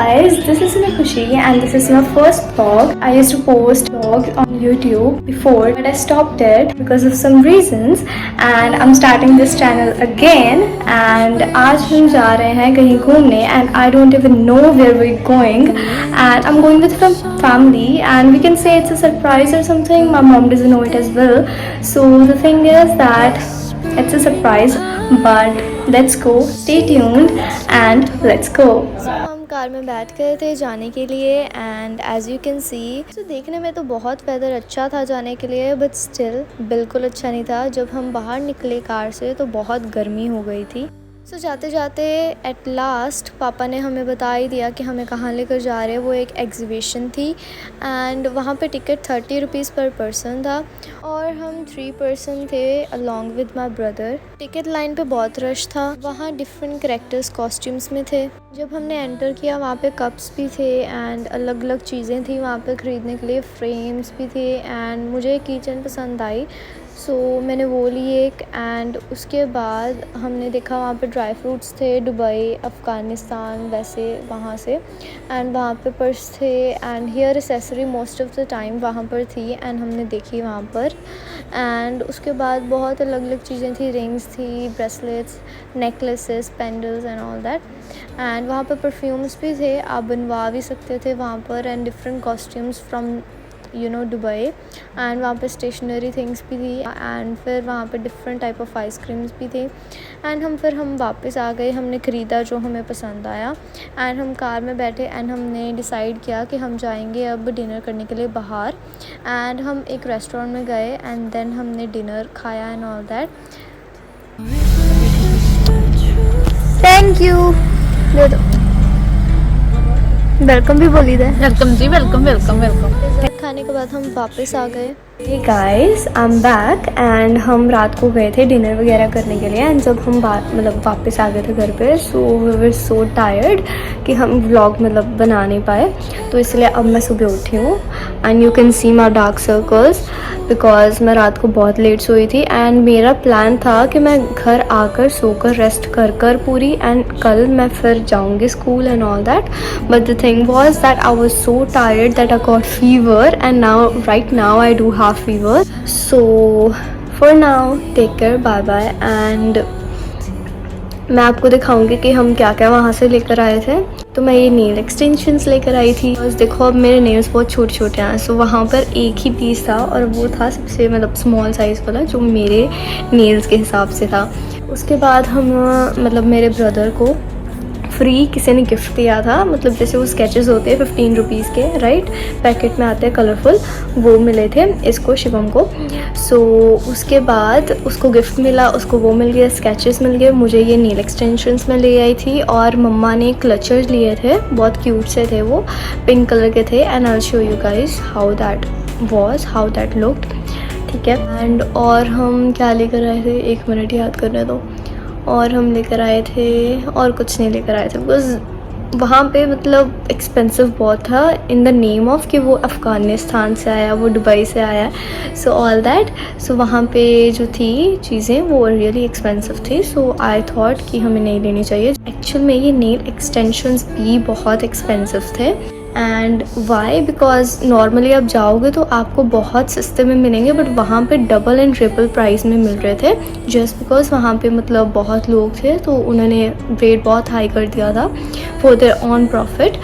guys, this is my Khushi and this is my first vlog. I used to post vlog on YouTube before but I stopped it because of some reasons and I'm starting this channel again and आज हम जा रहे हैं कहीं घूमने and I don't even know where we're going and I'm going with some family and we can say it's a surprise or something. My mom doesn't know it as well. So the thing is that it's a surprise but let's go, stay tuned and let's go. हम car में बैठ गए थे जाने के लिए and as you can see तो देखने में तो बहुत वेदर अच्छा था जाने के लिए बट स्टिल बिल्कुल अच्छा नहीं था। जब हम बाहर निकले कार से तो बहुत गर्मी हो गई थी। सो जाते जाते एट लास्ट पापा ने हमें बता ही दिया कि हमें कहाँ लेकर जा रहे हैं। वो एक एग्जीबिशन थी एंड वहाँ पे टिकट 30 रुपीज़ पर पर्सन था और हम 3 पर्सन थे along with my brother. Ticket line पे बहुत रश था। वहाँ डिफरेंट कैरेक्टर्स कॉस्ट्यूम्स में थे। जब हमने एंटर किया वहाँ पे कप्स भी थे एंड अलग अलग चीज़ें थी वहाँ पे ख़रीदने के लिए, फ्रेम्स भी थे एंड मुझे किचन पसंद आई सो मैंने वो ली एक। एंड उसके बाद हमने देखा वहाँ पे ड्राई फ्रूट्स थे, दुबई, अफ़गानिस्तान वैसे वहाँ से एंड वहाँ पे पर्स थे and hair accessory most of the time वहाँ पर थी एंड हमने देखी वहाँ पर। एंड उसके बाद बहुत अलग अलग चीज़ें थी, रिंग्स थी, bracelets, necklaces, pendants and all that. And वहाँ पर परफ्यूम्स भी थे, आप बनवा भी सकते थे वहाँ पर and different costumes from Dubai. And वहाँ पे स्टेशनरी थिंग्स भी थी एंड फिर वहाँ पे डिफरेंट टाइप ऑफ आइसक्रीम्स भी थी एंड हम वापस आ गए। हमने ख़रीदा जो हमें पसंद आया एंड हम कार में बैठे एंड हमने डिसाइड किया कि हम जाएंगे अब डिनर करने के लिए बाहर एंड हम एक रेस्टोरेंट में गए एंड देन हमने डिनर खाया and all that. Thank you. Welcome भी बोली दे। वेलकम जी, वेलकम वेलकम वेलकम। खाने के बाद हम वापस आ गए। Hey guys, I'm back and हम रात को गए थे डिनर वगैरह करने के लिए एंड जब हम वापस आ गए थे घर पे so we were so tired कि हम व्लॉग बना नहीं पाए। तो इसलिए अब मैं सुबह उठी हूँ and you can see my dark circles because मैं रात को बहुत लेट सोई थी एंड मेरा प्लान था कि मैं घर आकर सोकर रेस्ट कर पूरी एंड कल मैं फिर जाऊँगी school and all that. But the thing was that I was so tired that I got fever and now right now I do fever. So for now take care, bye bye and मैं आपको दिखाऊंगी कि हम क्या क्या वहाँ से लेकर आए थे। तो मैं ये नेल एक्सटेंशंस लेकर आई थी। बस देखो अब मेरे नेल्स बहुत छोटे छोटे हैं सो वहाँ पर एक ही पीस था और वो था सबसे स्मॉल साइज़ वाला जो मेरे नेल्स के हिसाब से था। उसके बाद हम मेरे ब्रदर को फ्री किसी ने गिफ्ट दिया था, जैसे वो स्केचेस होते हैं 15 रुपीज़ के, राइट, पैकेट में आते हैं कलरफुल, वो मिले थे इसको, शिवम को। सो उसके बाद उसको गिफ्ट मिला, उसको वो मिल गया, स्केचेस मिल गए, मुझे ये नील एक्सटेंशंस में ले आई थी और मम्मा ने क्लचर्स लिए थे, बहुत क्यूट से थे वो, पिंक कलर के थे and I will show you guys how that looked, ठीक है। एंड और हम क्या लेकर आए थे, 1 मिनट याद करने दो। और हम लेकर आए थे और कुछ नहीं लेकर आए थे बिकॉज वहाँ पे एक्सपेंसिव बहुत था इन द नेम ऑफ कि वो अफ़गानिस्तान से आया, वो दुबई से आया, सो ऑल दैट। सो वहाँ पे जो थी चीज़ें वो रियली एक्सपेंसिव थी सो आई थॉट कि हमें नहीं लेनी चाहिए। एक्चुअल में ये नेल एक्सटेंशंस भी बहुत एक्सपेंसिव थे एंड वाई बिकॉज नॉर्मली आप जाओगे तो आपको बहुत सस्ते में मिलेंगे बट वहाँ पे डबल एंड ट्रिपल प्राइस में मिल रहे थे जस्ट बिकॉज वहाँ पे बहुत लोग थे तो उन्होंने रेट बहुत हाई कर दिया था फॉर देयर ऑन प्रॉफिट।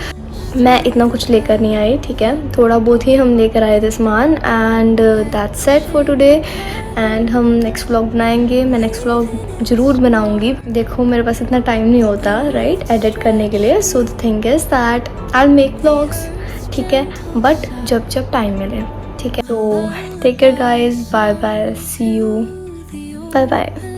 मैं इतना कुछ लेकर नहीं आई, ठीक है, थोड़ा बहुत ही हम लेकर आए थे सामान and that's it for today. And हम नेक्स्ट व्लॉग बनाएंगे, मैं नेक्स्ट व्लॉग ज़रूर बनाऊंगी। देखो मेरे पास इतना टाइम नहीं होता, राइट, एडिट करने के लिए। So the thing is that I will make vlogs, ठीक है, बट जब टाइम मिले, ठीक है। तो take care guys, bye bye, see you, bye bye.